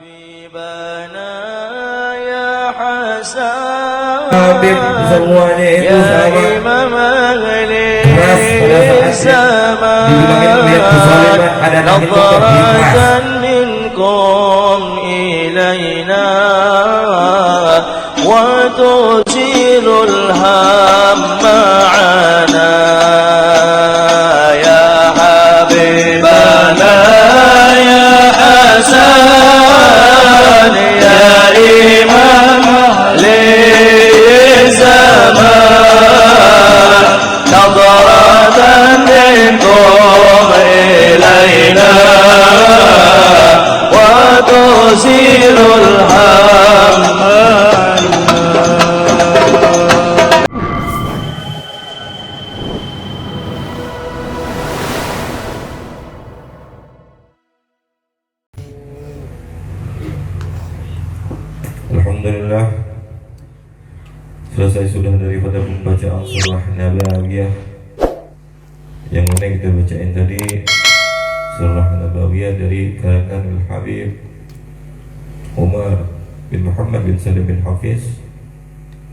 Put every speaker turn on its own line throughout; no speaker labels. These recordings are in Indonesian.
Habibana ya Hasan,
Habib semuanya itu sama keras pada saatnya dibilangin lihat kezaliman ada nangis
nadratan minkum ilayna wa tusilul hamma ana ya Habibana ya Hasan ya Imam للزمان نظرة منكم إلينا وتزيل الهم.
Alhamdulillah, selesai sudah daripada pembacaan surah Nabawiyah. Yang mana kita bacain tadi surah Nabawiyah dari karangan Al-Habib Umar bin Muhammad bin Salim bin Hafiz.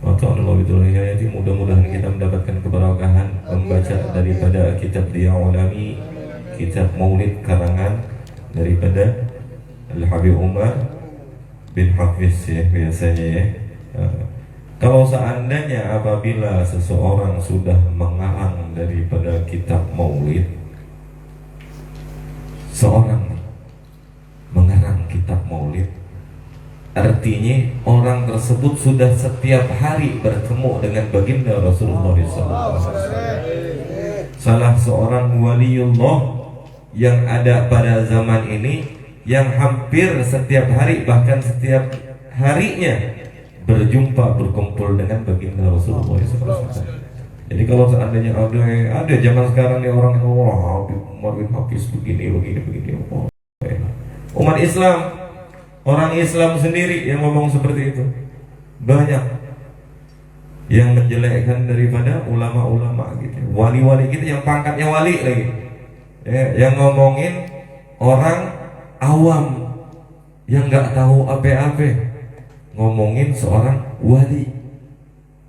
Mudah-mudahan kita mendapatkan keberkahan membaca daripada kitab Diya Ulami, kitab Maulid karangan daripada Al-Habib Umar bin Hafiz ya biasanya ya. Kalau seandainya apabila seseorang sudah mengarang daripada kitab Maulid, seorang mengarang kitab Maulid, artinya orang tersebut sudah setiap hari bertemu dengan baginda Rasulullah SAW. Salah seorang waliullah yang ada pada zaman ini, yang hampir setiap hari bahkan setiap harinya berjumpa berkumpul dengan baginda Rasulullah SAW. Jadi kalau seandainya ada zaman sekarang nih orang yang Umar bin Hafiz begini. Umat Islam, orang Islam sendiri yang ngomong seperti itu banyak, yang menjelekkan daripada ulama-ulama gitu, wali-wali gitu yang pangkatnya wali lagi ya, yang ngomongin orang awam yang nggak tahu apa-apa, ngomongin seorang wali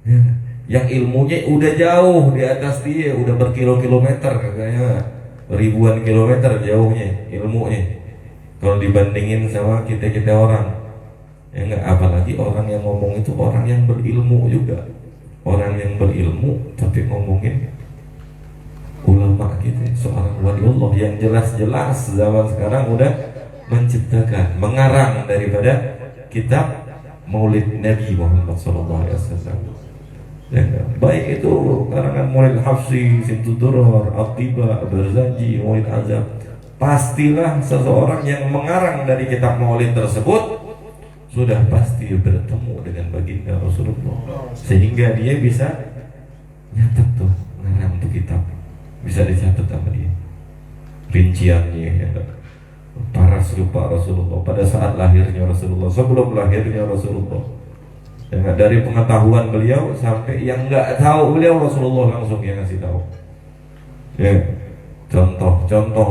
ya, yang ilmunya udah jauh di atas dia, udah berkilo-kilometer, kayaknya ribuan kilometer jauhnya ilmunya kalau dibandingin sama kita orang ya, nggak, apalagi orang yang ngomong itu orang yang berilmu juga, orang yang berilmu tapi ngomongin ulama gitu, seorang waliullah yang jelas-jelas zaman sekarang udah menciptakan, mengarang daripada kitab Maulid Nabi Muhammad SAW. Ya, baik itu karangan Maulid Hafsi, Simtudurar, Atiba, Berzanji, Maulid Azab. Pastilah seseorang yang mengarang dari kitab Maulid tersebut sudah pasti bertemu dengan baginda Rasulullah, sehingga dia bisa nyatet tuh, ngarang tuh kitab, bisa dicatat sama dia rinciannya ya. Paras lupa Rasulullah pada saat lahirnya Rasulullah, sebelum lahirnya Rasulullah ya, dari pengetahuan beliau sampai yang nggak tahu beliau, Rasulullah langsung yang ngasih tahu ya. Contoh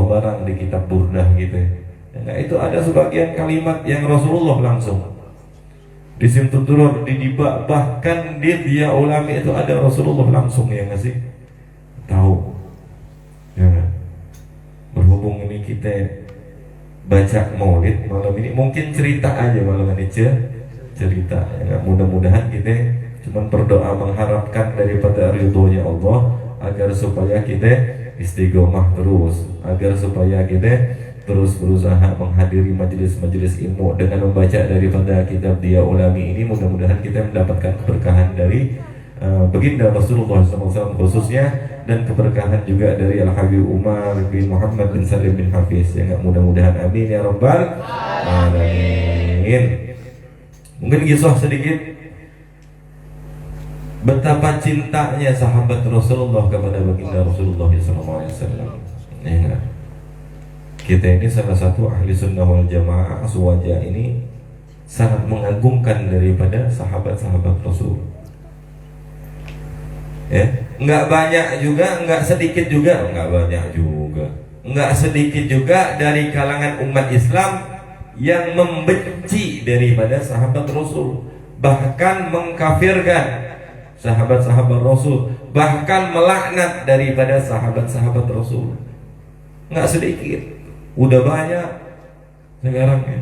barang di kitab Burdah gitu ya. Nah, itu ada sebagian kalimat yang Rasulullah langsung di Simtudurar, di Diba, bahkan di Diya Ulami itu ada Rasulullah langsung yang ngasih tahu ya. Berhubung ini kita baca Maulid malam ini, mungkin cerita aja malam ini cerita ya. Mudah-mudahan kita cuma berdoa mengharapkan daripada ridhonya Allah agar supaya kita istiqomah terus, agar supaya kita terus berusaha menghadiri majelis-majelis ilmu dengan membaca daripada kitab Diya Ulami ini. Mudah-mudahan kita mendapatkan keberkahan dari baginda Rasulullah SAW khususnya, dan keberkahan juga dari Al-Habib Umar bin Muhammad bin Salim bin Hafiz ya, mudah-mudahan amin ya rabbal alamin. Mungkin kisah sedikit betapa cintanya sahabat Rasulullah kepada baginda Rasulullah SAW ya. Kita ini salah satu ahli sunnah wal jamaah Aswaja ini sangat mengagungkan daripada sahabat-sahabat Rasul ya. Nggak banyak juga, nggak sedikit juga, nggak banyak juga, nggak sedikit juga dari kalangan umat Islam yang membenci daripada sahabat Rasul, bahkan mengkafirkan sahabat-sahabat Rasul, bahkan melaknat daripada sahabat-sahabat Rasul. Nggak sedikit, udah banyak sekarang ya.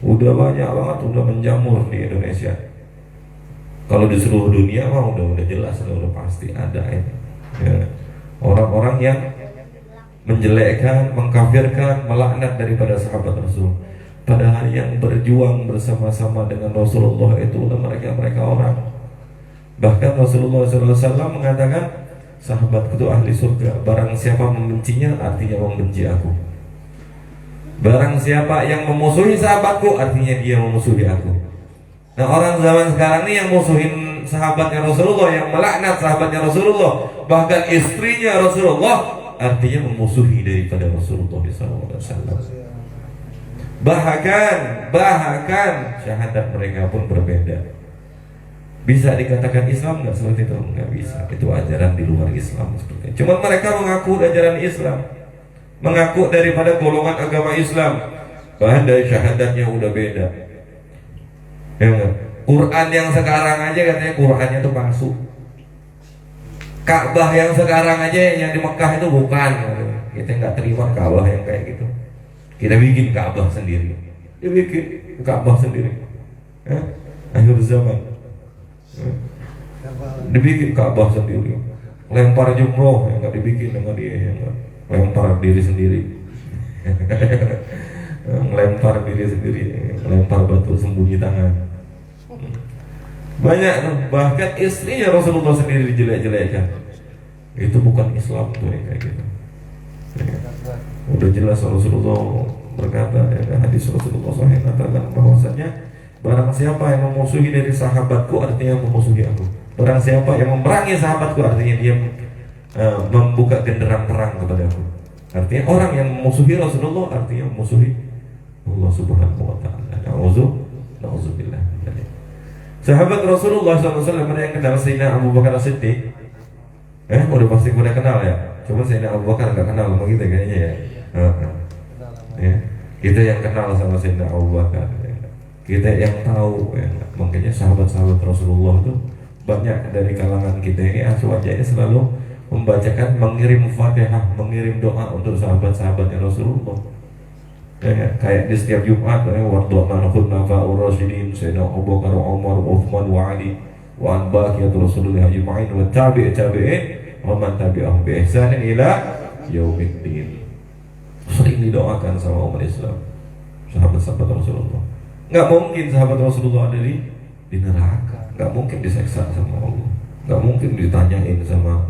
Udah banyak banget, udah menjamur di Indonesia. Kalau di seluruh dunia mah udah jelas, udah pasti ada ini. Ya. Orang-orang yang menjelekkan, mengkafirkan, melaknat daripada sahabat Rasul. Padahal yang berjuang bersama-sama dengan Rasulullah itu mereka orang. Bahkan Rasulullah SAW mengatakan, sahabatku itu ahli surga. Barang siapa membencinya, artinya membenci aku. Barang siapa yang memusuhi sahabatku, artinya dia memusuhi aku. Nah, orang zaman sekarang ini yang musuhin sahabatnya Rasulullah, yang melaknat sahabatnya Rasulullah, bahkan istrinya Rasulullah, artinya memusuhi daripada Rasulullah SAW. Bahkan syahadat mereka pun berbeda. Bisa dikatakan Islam nggak seperti itu? Nggak bisa. Itu ajaran di luar Islam seperti itu. Cuma mereka mengaku ajaran Islam, mengaku daripada golongan agama Islam, bahkan dari syahadatnya udah beda. Ya enggak? Quran yang sekarang aja katanya Qurannya itu palsu. Ka'bah yang sekarang aja yang di Mekah itu bukan. Kita nggak terima Ka'bah yang kayak gitu. Kita bikin Ka'bah sendiri. Dia bikin Ka'bah sendiri. Ya? Akhir zaman. Ya? Dibikin Ka'bah sendiri. Lempar jumroh yang nggak dibikin sama dia, yang lempar diri sendiri. Melempar diri sendiri, melempar batu sembunyi tangan. Banyak tuh, bahkan istrinya Rasulullah sendiri dijelek-jelekkan. Itu bukan Islam tuh kayak gitu. Ya. Udah jelas Rasulullah berkata, ya, hadis Rasulullah SAW mengatakan bahwasanya barang siapa yang memusuhi dari sahabatku, artinya memusuhi aku. Barang siapa yang memerangi sahabatku, artinya dia membuka genderang perang kepada aku. Artinya orang yang memusuhi Rasulullah, artinya memusuhi Allah Subhanahu wa ta'ala. Na'udzubillah. Sahabat Rasulullah SAW ada yang kenal Sayyidina Abu Bakar As-Siddiq. Udah pasti udah kenal ya. Cuma Sayyidina Abu Bakar nggak kenal sama kita kayaknya ya. Ya. Kita yang kenal sama Sayyidina Abu Bakar. Ya. Kita yang tahu ya. Makanya sahabat-sahabat Rasulullah itu banyak dari kalangan kita ini wajahnya selalu membacakan, mengirim Fatihah, mengirim doa untuk sahabat-sahabatnya Rasulullah. Ya, kayak di setiap Jumat wardu manhun nafa'ur rasyidin Sayyidina Abu Bakar, Umar, Uthman wa Ali wa an baqiyatul Rasulullah ajma'in wa tabi'in wa man tabi'ahum bi ihsanin ila yaumiddin. Sering didoakan sama umat Islam, sahabat-sahabat Rasulullah. Nggak mungkin sahabat Rasulullah ada di neraka, nggak mungkin diseksa sama Allah, nggak mungkin ditanyain sama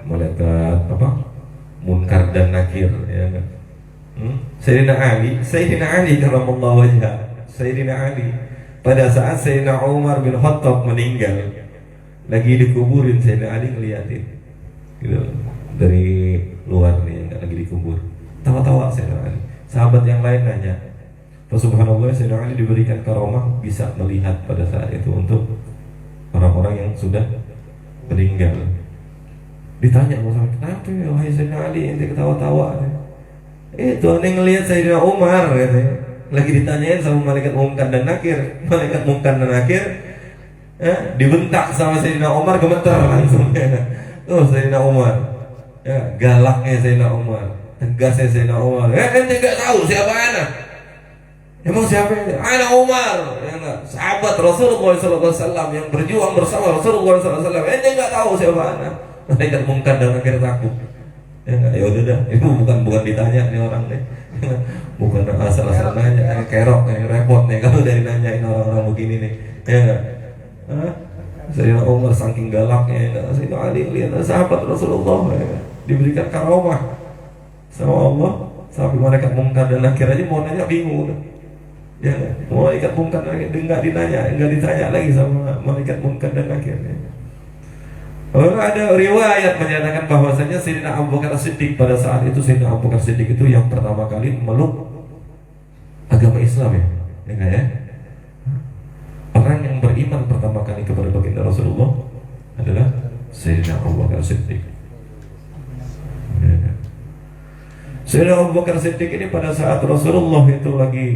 malaikat munkar dan nakir, ya kan? Sayyidina Ali karamallahu wajhah, Sayyidina Ali pada saat Sayyidina Umar bin Khattab meninggal, lagi dikuburin, Sayyidina Ali ngeliatin gitu, dari luar nih, nggak lagi dikubur, tawa-tawa Sayyidina Ali. Sahabat yang lain nanya, subhanallah, Sayyidina Ali diberikan karomah bisa melihat pada saat itu untuk orang-orang yang sudah meninggal. Ditanya sama, kenapa ya wahai Sayyidina Ali ente ketawa-tawa? Itu aneh ngelihat Sayyidina Umar katanya. Lagi ditanyain sama malaikat Munkar dan Nakir. Malaikat Munkar dan Nakir dibentak sama Sayyidina Umar, gemeter langsung. Sayyidina Umar, galaknya Sayyidina Umar, tegasnya Sayyidina Umar. Ente gak tahu siapa anak? Emang siapa ini? Anak Umar, sahabat Rasulullah SAW yang berjuang bersama Rasulullah SAW. Ente gak tahu siapa anak? Malaikat Munkar dan Nakir takut. Ya udah dah, itu bukan ditanya nih orang nih, bukan asal-asal nanya, kerok nih, repot nih kalau dari nanyain orang-orang begini nih, ya nggak? Sayyidina Umar saking galaknya, Sayyidina Ali lihat sahabat Rasulullah diberikan karomah sama Allah, sampai malaikat Munkar dan Nakir aja mau nanya bingung, ya malaikat Munkar dan Nakir nggak ditanya lagi sama malaikat Munkar dan Nakir. Ada riwayat menyatakan bahwasanya Sayyidina Abu Bakar As-Siddiq pada saat itu, Sayyidina Abu Bakar As-Siddiq itu yang pertama kali memeluk agama Islam ya. Orang yang beriman pertama kali kepada baginda Rasulullah adalah Sayyidina Abu Bakar As-Siddiq. Sayyidina Abu Bakar As-Siddiq ini pada saat Rasulullah itu lagi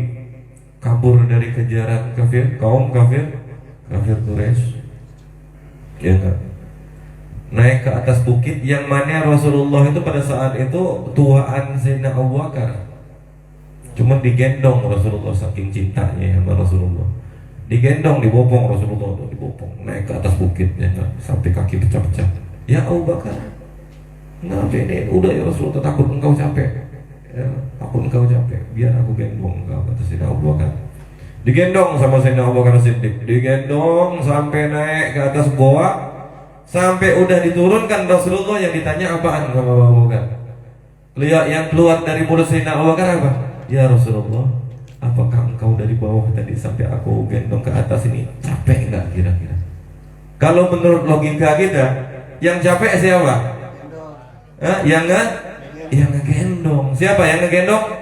kabur dari kejaran kafir, kaum kafir Quraisy. Ya kan? Naik ke atas bukit yang mana Rasulullah itu pada saat itu tuaan Sayyidina Abu Bakar. Cuma digendong Rasulullah saking cintanya sama Rasulullah. Digendong, dibopong Rasulullah tuh, dibopong naik ke atas bukitnya sampai kaki pecah-pecah. Ya Abu Bakar, kenapa ini? Udah ya Rasulullah, takut engkau capek. Ya, takut engkau capek. Biar aku gendong engkau, kata Sayyidina Abu Bakar. Digendong sama Sayyidina Abu Bakar Siddiq. Digendong sampai naik ke atas goa. Sampai udah diturunkan Rasulullah, yang ditanya apaan sama Abu Bakar? Lihat yang keluar dari mulut Sayyidina Abu Bakar apa? Ya Rasulullah, apakah engkau dari bawah tadi sampai aku gendong ke atas ini capek enggak kira-kira? Kalau menurut logika kita, yang capek siapa? Yang ngegendong. Siapa yang ngegendong?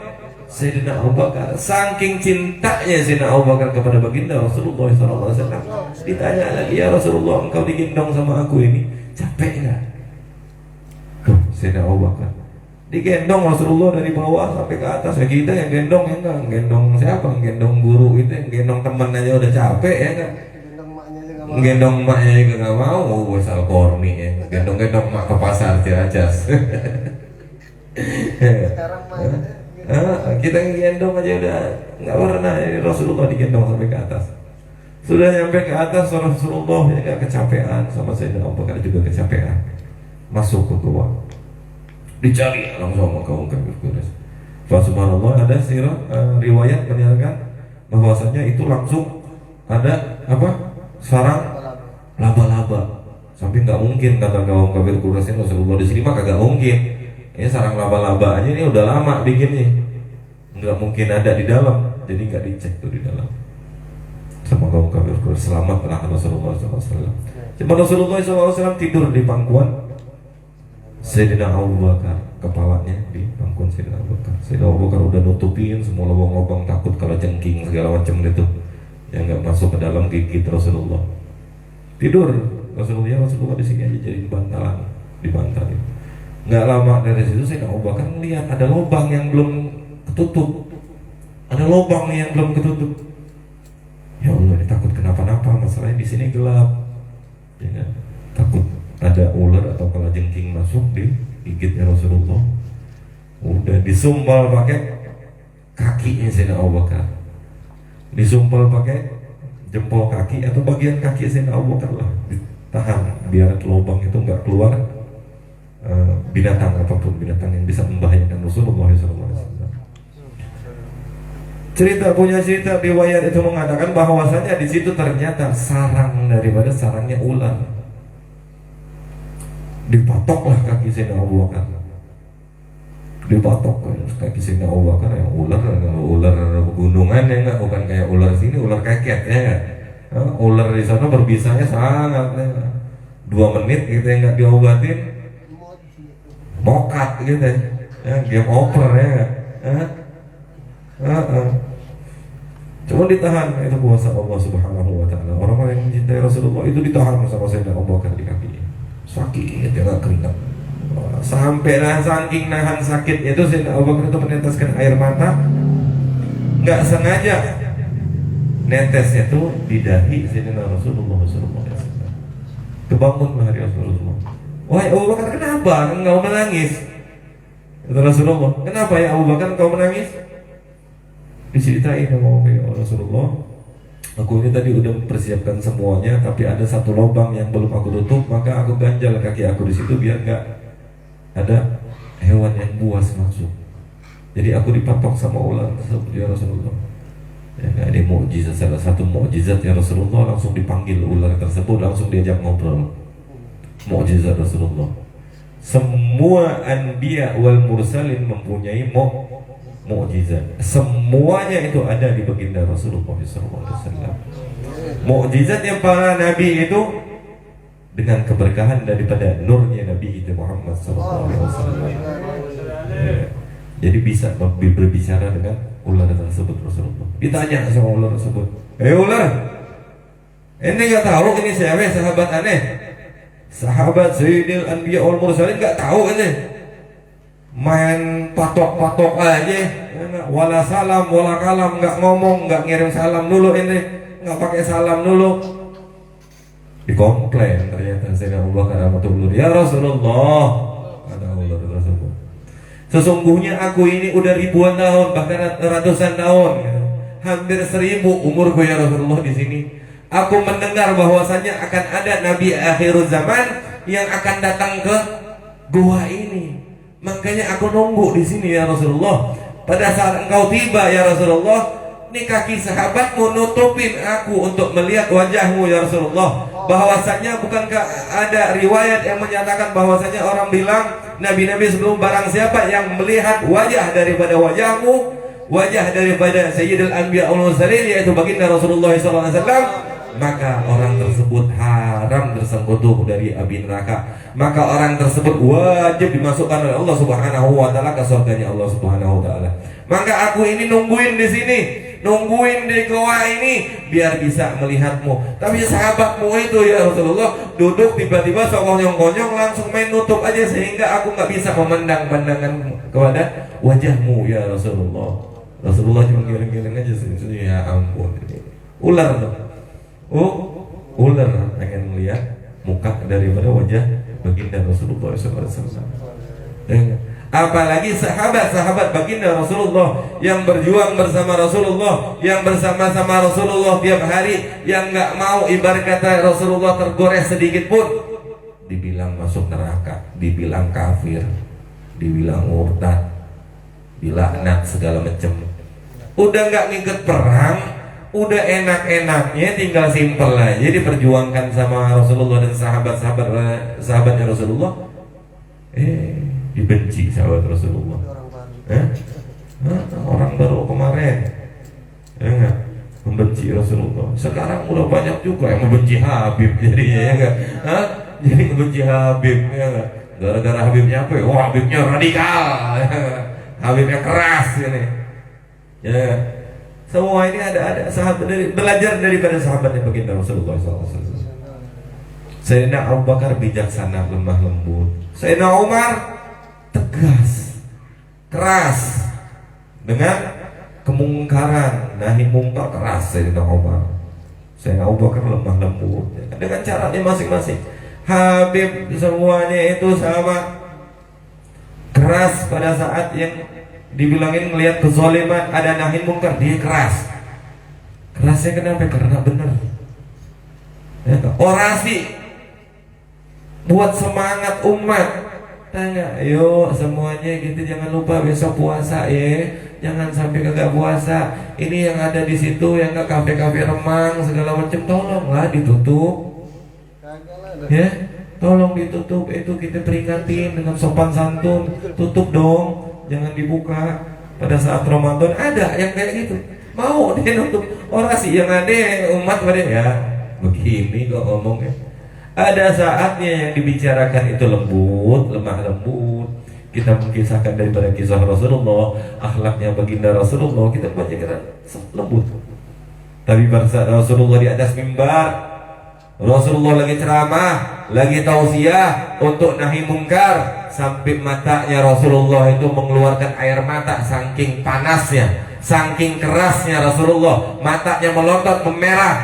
Sayyidina Abu Bakar. Saking cintanya Sayyidina Abu Bakar kepada baginda Rasulullah SAW. Ditanya lagi, ya Rasulullah, engkau digendong sama aku ini capek enggak? Sayyidina Abu Bakar digendong Rasulullah dari bawah sampai ke atas. Ya kita yang gendong, ya enggak? Gendong siapa? Gendong guru itu, yang gendong temen aja udah capek, ya enggak? Gendong emaknya juga gak mau. Oh, asal korni ya. Gendong emak ke pasar Ciracas. Kita gendong aja udah nggak pernah. Ini Rasulullah digendong sampai ke atas. Sudah nyampe ke atas, Rasulullah ya gak kecapean, sama Sayyidina Abu Bakar juga kecapean. Masuk ke gua, dicari langsung sama kaum kafir Quraisy. Subhanallah, ada sirah riwayat menyatakan bahwasanya itu langsung ada apa? Sarang laba-laba. Sampai nggak mungkin kata kaum kafir Quraisy, Rasulullah di sini mah kagak mungkin. Ini sarang laba-laba aja ini udah lama bikinnya, nggak mungkin ada di dalam. Jadi nggak dicek tuh di dalam. Sama kaum kafir Quraisy, selamatlah Rasulullah SAW. Cuma Rasulullah SAW tidur di pangkuan Sayyidina Abu Bakar, kepalanya di pangkuan Sayyidina Abu Bakar. Sayyidina Abu Bakar udah nutupin semua lubang-lubang, takut kalau jengking segala macam itu yang nggak masuk ke dalam gigit Rasulullah. Tidur Rasulullah di sini aja jadi bantalan, dibantalin. Nggak lama dari situ Sayyidina Abu Bakar melihat ada lubang yang belum ketutup. Ada lubang yang belum ketutup. Ya Allah, ini takut kenapa-napa, masalahnya di sini gelap. Ya kan? Takut ada ular atau kalajengking masuk di gigitnya Rasulullah. Udah disumpal pakai kakinya Sayyidina Abu Bakar. Disumpal pakai jempol kaki atau bagian kaki Sayyidina Abu Bakar lah. Ditahan biar lubang itu nggak keluar binatang apapun, binatang yang bisa membahayakan Rasulullah SAW. Punya cerita riwayat itu mengatakan bahwasanya di situ ternyata sarang daripada sarangnya ular. Dipatoklah kaki Sayyidina Abu Bakar. Dipatok kaki Sayyidina Abu Bakar, yang ular pegunungan ya enggak, bukan kayak ular sini, ular keket ya enggak. Ular di sana berbisanya sangat ya. 2 menit gitu ya enggak diobatin mokat gitu ya, game over ya. Cuma ditahan, itu kuasa Allah Subhanahu wa Ta'ala. Orang-orang yang mencintai Rasulullah itu ditahan sama Sayyidina Abu Bakar di kakinya. Sakit ya, nggak keringat. Sampai saking nahan sakitnya itu Sayyidina Abu Bakar itu meneteskan air mata. Nggak sengaja netesnya tuh di dahi Sayyidina Rasulullah SAW. Kebangunlah hari Rasulullah. Wahai Abu Bakar, kenapa engkau menangis? Kata Rasulullah, kenapa ya Abu Bakar engkau menangis? Diceritain sama Rasulullah, aku ini tadi udah mempersiapkan semuanya, tapi ada satu lubang yang belum aku tutup, maka aku ganjal kaki aku di situ biar nggak ada hewan yang buas masuk. Jadi aku dipatok sama ular tersebut ya Rasulullah. Ya, ini mukjizat, salah satu mukjizat ya Rasulullah, langsung dipanggil ular tersebut, langsung diajak ngobrol. Mukjizat Rasulullah. Semua anbiya wal mursalin mempunyai mukjizat. Semuanya itu ada di baginda Rasulullah SAW. Mukjizatnya para nabi itu dengan keberkahan daripada nurnya Nabi kita Muhammad SAW. Ya. Jadi bisa berbicara dengan ular tersebut Rasulullah. Ditanya sama ular tersebut, ular, ini nggak tahu ini siapa sahabat aneh? Sahabat Sayyidil Anbiya wal Mursalin nggak tahu ini. main patok-patok aja, ya, wala salam, wala kalam, nggak ngomong, nggak ngirim salam dulu ini, nggak pakai salam dulu. Dikomplain ternyata Sayyidina Abu Bakar rahmatullah, ya Rasulullah, kata Rasulullah, sesungguhnya aku ini udah ribuan tahun, bahkan ratusan tahun, hampir 1000 umurku ya Rasulullah di sini. Aku mendengar bahwasanya akan ada Nabi akhir zaman yang akan datang ke gua ini. Makanya aku nunggu di sini ya Rasulullah. Pada saat engkau tiba ya Rasulullah, ini kaki sahabatmu nutupin aku untuk melihat wajahmu ya Rasulullah. Bahwasanya bukankah ada riwayat yang menyatakan bahwasanya orang bilang nabi-nabi sebelum barang siapa yang melihat wajah daripada wajahmu, wajah daripada Sayyidul Anbiya wal Mursalin, yaitu baginda Rasulullah SAW, maka orang tersebut haram tersengkutu dari api neraka. Maka orang tersebut wajib dimasukkan oleh Allah Subhanahu wa taala ke surganya Allah Subhanahu wa taala. Maka aku ini nungguin di sini, nungguin di goa ini biar bisa melihatmu. Tapi sahabatmu itu ya Rasulullah duduk tiba-tiba sokonyong-konyong langsung main nutup aja sehingga aku nggak bisa memandang pandangan kepada wajahmu ya Rasulullah. Rasulullah cuma giling-giling aja sih. Ya ampun, ular tuh. Ular pengen melihat muka daripada wajah baginda Rasulullah SAW. Apalagi sahabat-sahabat baginda Rasulullah yang berjuang bersama Rasulullah, yang bersama-sama Rasulullah tiap hari, yang nggak mau ibarat kata Rasulullah tergores sedikit pun dibilang masuk neraka, dibilang kafir, dibilang murtad, dilaknat segala macam. Udah nggak ngikut perang, udah enak-enaknya tinggal simpel aja diperjuangkan sama Rasulullah dan sahabatnya Rasulullah, dibenci sahabat Rasulullah. Orang baru kemarin membenci Rasulullah. Sekarang udah banyak juga yang membenci Habib jadinya, ya enggak? Jadi membenci Habib, ya enggak? Gara-gara Habibnya apa? Wah, Habibnya radikal, ya Habibnya keras ini, ya. Semua ini ada sahabat belajar daripada sahabatnya baginda Rasulullah SAW. Sayyidina Abu Bakar bijaksana, lemah lembut. Sayyidina Umar tegas, keras dengan kemungkaran, nahi mungkar, keras Sayyidina Umar. Sayyidina Abu Bakar lemah lembut dengan caranya masing-masing. Habib semuanya itu sama, keras pada saat yang dibilangin melihat kezaliman, ada nahi mungkar, dia keras. Kerasnya kenapa? Karena benar. Ya, orasi buat semangat umat. Tanya, ayo semuanya gitu, jangan lupa besok puasa ya, jangan sampai kagak puasa. Ini yang ada di situ yang ke kafe-kafe Remang segala macam, tolonglah ditutup. Ya, tolong ditutup, itu kita peringatin dengan sopan santun, tutup dong. Jangan dibuka. Pada saat Ramadan ada yang kayak gitu, mau dia nutup orasi, yang ada umat pada ya begini kok ngomongnya. Ada saatnya yang dibicarakan itu lembut, lemah lembut. Kita mengisahkan daripada kisah Rasulullah, akhlaknya baginda Rasulullah, kita baca kira lembut. Tapi pada saat Rasulullah di atas mimbar, Rasulullah lagi ceramah, lagi tausiah untuk nahi mungkar, sampai matanya Rasulullah itu mengeluarkan air mata saking panasnya, saking kerasnya Rasulullah, matanya melotot memerah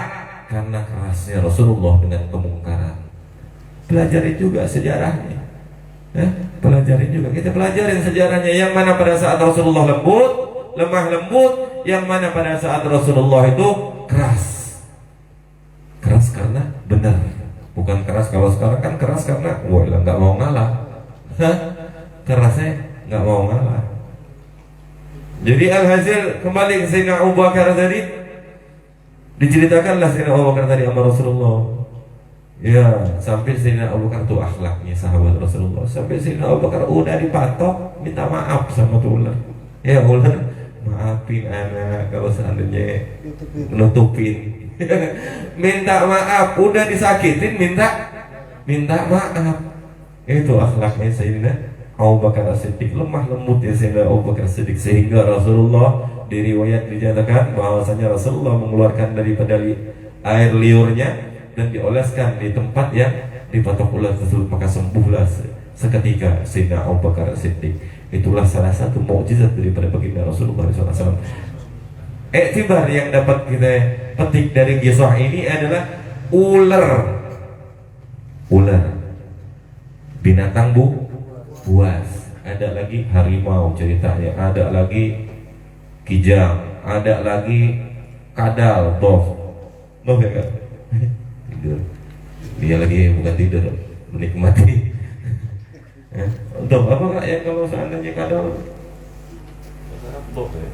karena kerasnya Rasulullah dengan kemungkaran. Pelajari juga sejarahnya, pelajari juga, kita pelajarin sejarahnya. Yang mana pada saat Rasulullah lembut, lemah lembut, yang mana pada saat Rasulullah itu keras. Keras karena benar, bukan keras. Kalau sekarang kan keras karena nggak mau ngalah. Kerasnya nggak mau ngalah. Jadi alhasil kembali ke Sayyidina Abu Bakar tadi, diceritakanlah Sayyidina Abu Bakar tadi sama Rasulullah. Ya, sampai Sayyidina Abu Bakar tuh akhlaknya sahabat Rasulullah. Sampai Sayyidina Abu Bakar udah dipatok, minta maaf sama tuh ular. Ya ular, maafin anak kalau seandainya nutupin. Minta maaf, udah disakitin minta maaf. Itu akhlaknya Sayyidina Abu Bakar As-Siddiq, lemah lembut ya Sayyidina Abu Bakar As-Siddiq, sehingga Rasulullah di riwayat dinyatakan bahwasanya Rasulullah mengeluarkan daripada air liurnya dan dioleskan di tempat yang dipatok ular tersebut, maka sembuhlah seketika Sayyidina Abu Bakar As-Siddiq. Itulah salah satu mukjizat daripada baginda Rasulullah SAW. Iktibar yang dapat kita petik dari kisah ini adalah ular, binatang buas. Ada lagi harimau ceritanya, ada lagi kijang, ada lagi kadal, dof ya kan? Tidur. Dia lagi bukan tidur, menikmati. Dof apa kak ya kalau seandainya kadal? Dof ya.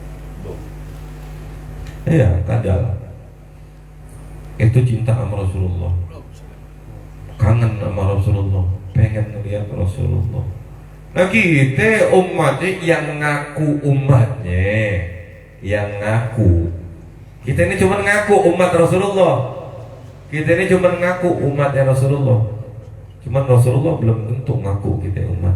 Iya, kadal. Itu cinta sama Rasulullah, kangen sama Rasulullah, pengen melihat Rasulullah. Nah kita umatnya yang ngaku kita ini cuma ngaku umat Rasulullah, kita ini cuma ngaku umatnya Rasulullah, cuma Rasulullah belum tentu ngaku kita umat.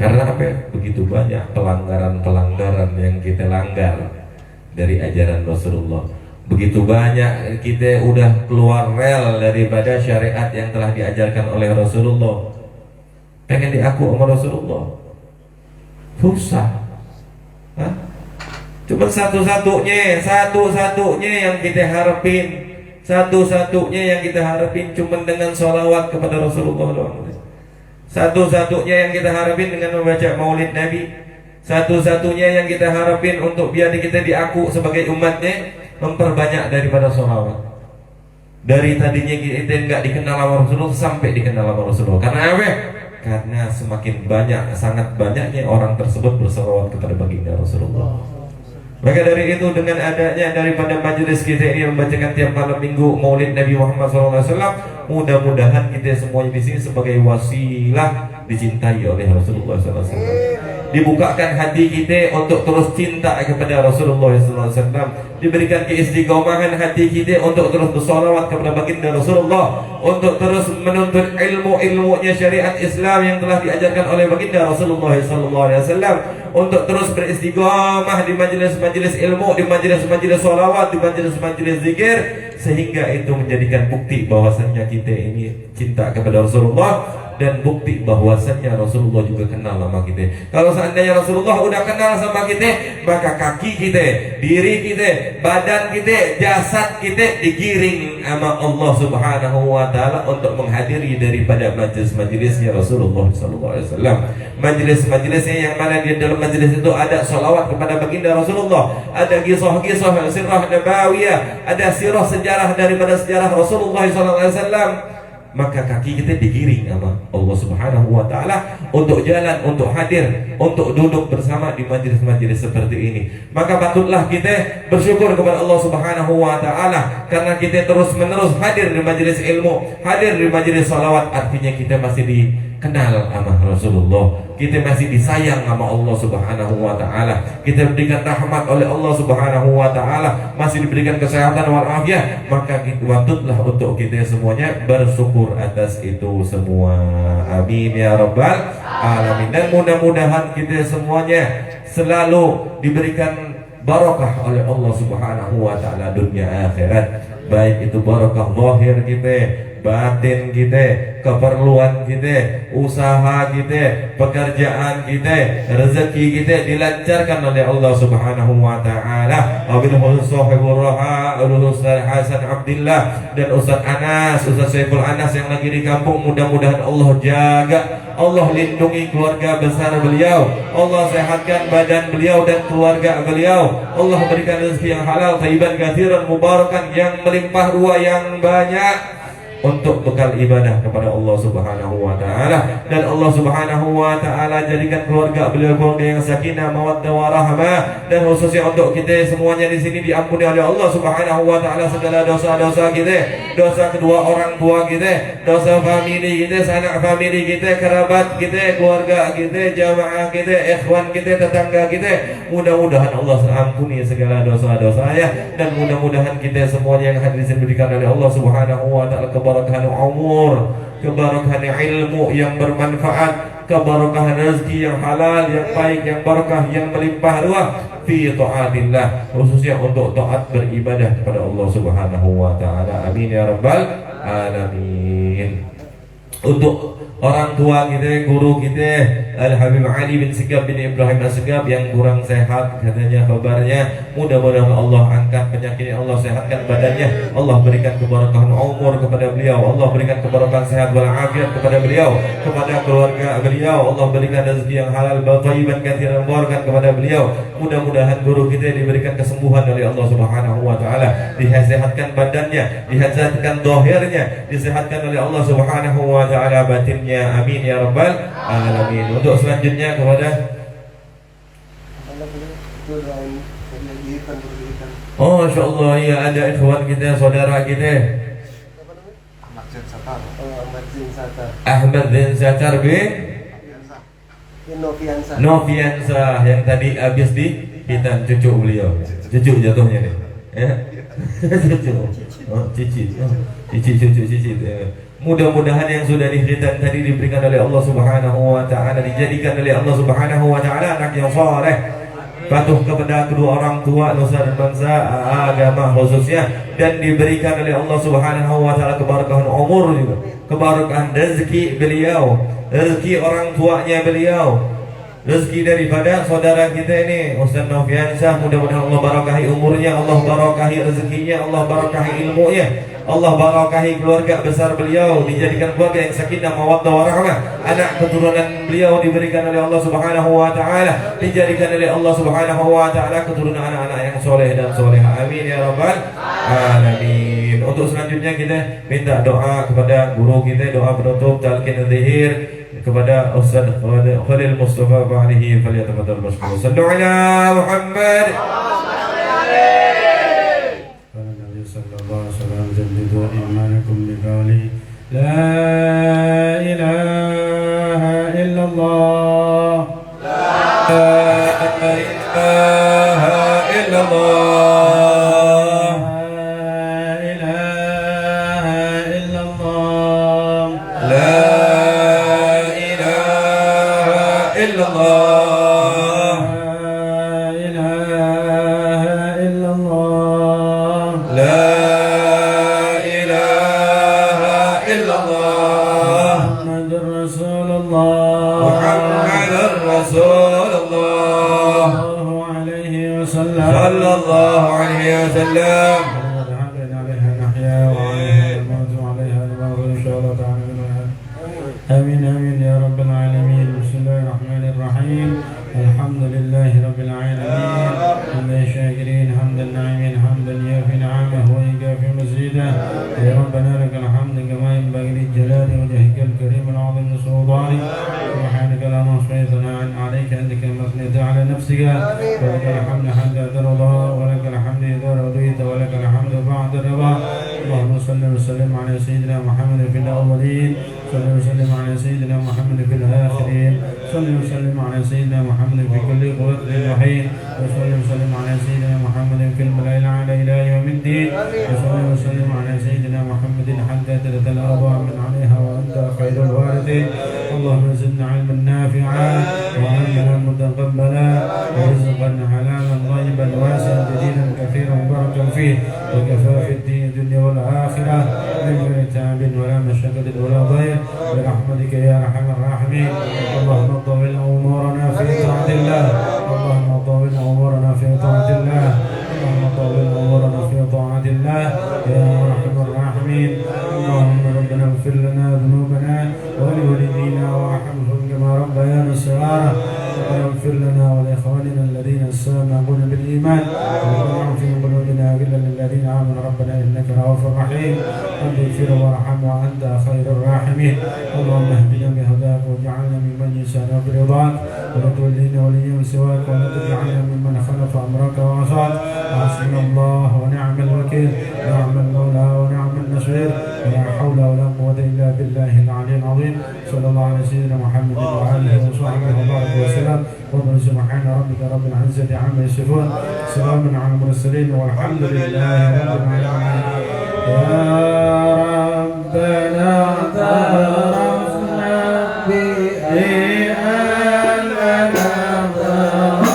Karena apa? Begitu banyak pelanggaran yang kita langgar dari ajaran Rasulullah. Begitu banyak kita udah keluar rel daripada syariat yang telah diajarkan oleh Rasulullah. Pengen diaku sama Rasulullah susah. Cuma satu-satunya yang kita harapin, cuma dengan sholawat kepada Rasulullah doang. Satu-satunya yang kita harapin dengan membaca maulid Nabi. Satu-satunya yang kita harapin untuk biar kita diaku sebagai umatnya, memperbanyak daripada sholawat. Dari tadinya kita nggak dikenal sama Rasulullah sampai dikenal sama Rasulullah. Karena apa? Karena semakin banyak, sangat banyaknya orang tersebut berselawat kepada baginda Rasulullah. Maka dari itu, dengan adanya daripada majelis kita ini membacakan tiap malam minggu maulid Nabi Muhammad SAW, mudah-mudahan kita semuanya di sini sebagai wasilah dicintai oleh Rasulullah SAW. Dibukakan hati kita untuk terus cinta kepada Rasulullah SAW. Diberikan keistiqomahan hati kita untuk terus bersolawat kepada baginda Rasulullah, untuk terus menuntut ilmunya syariat Islam yang telah diajarkan oleh baginda Rasulullah SAW, untuk terus beristiqomah di majelis-majelis ilmu, di majelis-majelis solawat, di majelis-majelis zikir, sehingga itu menjadikan bukti bahwasannya kita ini cinta kepada Rasulullah, dan bukti bahwasannya Rasulullah juga kenal sama kita. Kalau seandainya Rasulullah udah kenal sama kita, maka kaki kita, diri kita, badan kita, jasad kita digiring sama Allah Subhanahu wa taala untuk menghadiri daripada majelis-majelisnya Rasulullah SAW. Majelis-majelisnya yang mana di dalam majelis itu ada salawat kepada baginda Rasulullah, ada kisah-kisah sirah nabawiyah, ada sirah sejarah daripada sejarah Rasulullah SAW. Maka kaki kita digiring sama Allah Subhanahu wa taala untuk jalan, untuk hadir, untuk duduk bersama di majelis-majelis seperti ini. Maka patutlah kita bersyukur kepada Allah Subhanahu wa taala karena kita terus-menerus hadir di majelis ilmu, hadir di majelis salawat. Artinya kita masih dikenal sama Rasulullah, kita masih disayang sama Allah Subhanahu wa taala, kita diberikan rahmat oleh Allah Subhanahu wa taala, masih diberikan kesehatan walafiat. Maka patutlah untuk kita semuanya bersyukur atas itu semua. Amin ya rabbal alamin. Dan mudah-mudahan kita semuanya selalu diberikan barakah oleh Allah Subhanahu wa taala dunia akhirat, baik itu barakah zahir kita, batin kita, keperluan kita, usaha kita, pekerjaan kita, rezeki kita dilancarkan oleh Allah Subhanahu wa taala. Wabillahi sahibur raha Ustaz Hasan Abdillah dan Ustaz Anas, Ustaz Saiful Anas yang lagi di kampung, mudah-mudahan Allah jaga, Allah lindungi keluarga besar beliau, Allah sehatkan badan beliau dan keluarga beliau, Allah berikan rezeki yang halal, thayyiban katsiran mubarakan, yang melimpah ruah, yang banyak untuk bekal ibadah kepada Allah Subhanahu wa taala. Dan Allah Subhanahu wa taala jadikan keluarga beliau keluarga yang sakinah, mawaddah warahmah, dan khususnya untuk kita semuanya di sini diampuni oleh Allah Subhanahu wa taala segala dosa-dosa kita, dosa kedua orang tua kita, dosa famili kita, sanak famili kita, kerabat kita, keluarga kita, jamaah kita, ikhwan kita, tetangga kita. Mudah-mudahan Allah ampuni segala dosa-dosanya, dan mudah-mudahan kita semuanya yang hadir di sini diberikan oleh Allah Subhanahu wa taala keberkahan umur, keberkahan ilmu yang bermanfaat, keberkahan rezeki yang halal, yang baik, yang barakah, yang melimpah ruah fi taatillah, khususnya untuk taat beribadah kepada Allah Subhanahu wa taala. Amin ya rabbal alamin. Untuk orang tua kita, guru kita, Al Habib Ali bin Sigab bin Ibrahim As-Sigab yang kurang sehat katanya kabarnya. Mudah-mudahan Allah angkat penyakitnya, Allah sehatkan badannya, Allah berikan keberkahan umur kepada beliau, Allah berikan keberkahan sehat walafiat kepada beliau, kepada keluarga beliau, Allah berikan rezeki yang halal thayyiban katsiran mubarakan kepada beliau. Mudah-mudahan guru kita diberikan kesembuhan oleh Allah Subhanahu wa taala, disehatkan badannya, disehatkan zahirnya, disehatkan oleh Allah Subhanahu wa taala batinnya. Amin ya rabbal alamin. Untuk selanjutnya kepada oh insyaallah ya ada ikhwan kita, saudara kita Ahmad bin Satar bin Noviansa yang tadi habis di hitam cucu beliau, cucu jatuhnya nih ya. Cucu cici. Mudah-mudahan yang sudah dihitan tadi diberikan oleh Allah Subhanahu wa taala, dijadikan oleh Allah Subhanahu wa taala anak yang saleh, patuh kepada kedua orang tua, nusa dan bangsa, agama khususnya, dan diberikan oleh Allah Subhanahu wa taala keberkahan umur juga, keberkahan rezeki beliau, rezeki orang tuanya beliau, rezeki daripada saudara kita ini Ustaz Noviansyah. Mudah-mudahan Allah barakahi umurnya, Allah barakahi rezekinya, Allah barakahi ilmunya, Allah barakahi keluarga besar beliau, dijadikan keluarga yang sakinah mawaddah warahmah. Anak keturunan beliau diberikan oleh Allah Subhanahu wa taala, dijadikan oleh Allah Subhanahu wa taala keturunan anak-anak yang soleh dan soleha. Amin ya rabbal alamin. Untuk selanjutnya kita minta doa kepada guru kita, doa penutup talqin dzikir kepada Ustaz Khalil Mustafa Fahrihi. Falyatafaddal mashkur. Sallu ala Muhammad. جددوا إيمانكم بقولي لا إله إلا الله لا إله إلا الله لا إله إلا الله لا إله إلا الله لا إله إلا الله لا صلى الله عليه وسلم. عليها نحيا وعليها نموت وعليها نموت إن شاء الله تعالى. آمين آمين يا رب العالمين. بسم الله الرحمن الرحيم. الحمد لله رب العالمين، حمد الشاكرين، حمد الناعمين، حمدا يوفي نعمه ويكافي مزيدا. يا ربنا لك الحمد كما ينبغي للجلال وجهك الكريم العظيم سلطانك. سبحانك لا نحصي ثناء عليك انت كما اثنيت على نفسك. ولك الحمد حتى ترضى، ولك الحمد اذا رضيت، ولك الحمد بعد الرضا. اللهم صل وسلم على سيدنا محمد في الاولين، صل وسلم على سيدنا محمد في الاخرين، صل وسلم على سيدنا محمد في كل وقت وحين، وصل وسلم على سيدنا محمد في الملأ الأعلى إلى يوم الدين، وصل وسلم على سيدنا محمد حتى ترث الأرض من عليها وأنت خير الوارثين. اللهم زدنا علما نافعا وعملا متقبلا ورزقا حلالا طيبا واسعا جديدا كثيرا مباركا فيه، وكفى في الدين الدنيا والآخرة من غير تعب ولا مشقة ولا ضيق برحمتك يا أرحم الراحمين. اللهم طول أمورنا في طاعة الله، اللهم طول أمورنا في طاعة الله، اللهم طول أمورنا في طاعة الله يا أرحم الراحمين. اللهم ربنا اغفر لنا ذنوبنا ولوالدينا وارحمهم كما ربيانا صغارا، ربنا اغفر لنا ولإخواننا الذين سبقونا بالإيمان، ولا في قلوبنا غلا للذين آمنوا ربنا إنك رؤوف رحيم. رب اغفر وارحم وأنت خير الراحمين. اللهم اهدنا بهداك واجعلنا ممن يسعى برضاك، ولا تولينا وليا سواك، ولا تجعلنا ممن خلف أمرك وعصاك. حسبنا الله ونعم الوكيل، نعم المولى ونعم النصير، ولا حول ولا قوة إلا بالله العلي العظيم. صلى الله على سيدنا محمد وآله وصحبه وبارك وسلم. وقل سبحان ربك رب العزة عما يصفون، سلام على المرسلين والحمد لله رب العالمين. يا ربنا اعترفنا بأننا ضعفنا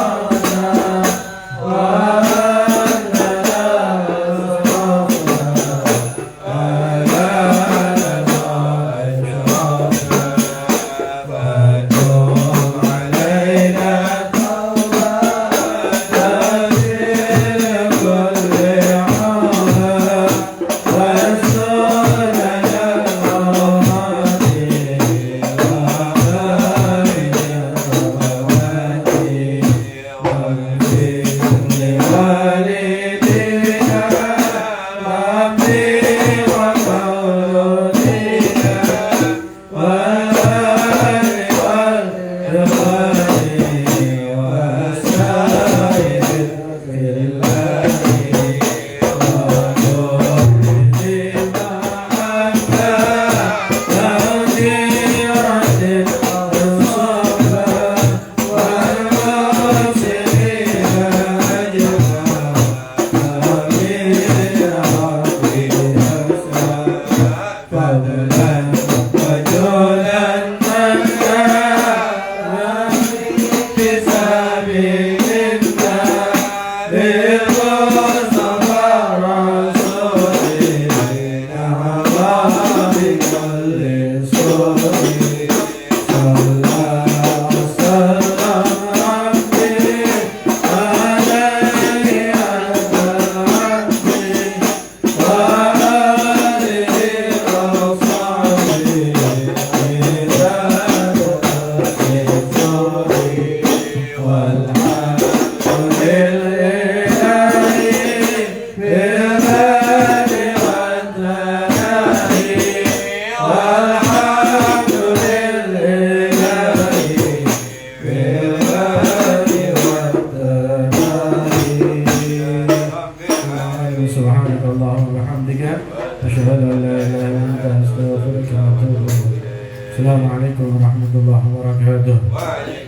Subhanakallahumma wa bihamdika asyhadu an la ilaha illa anta astaghfiruka wa atubu ilaik. Assalamualaikum warahmatullahi wabarakatuh.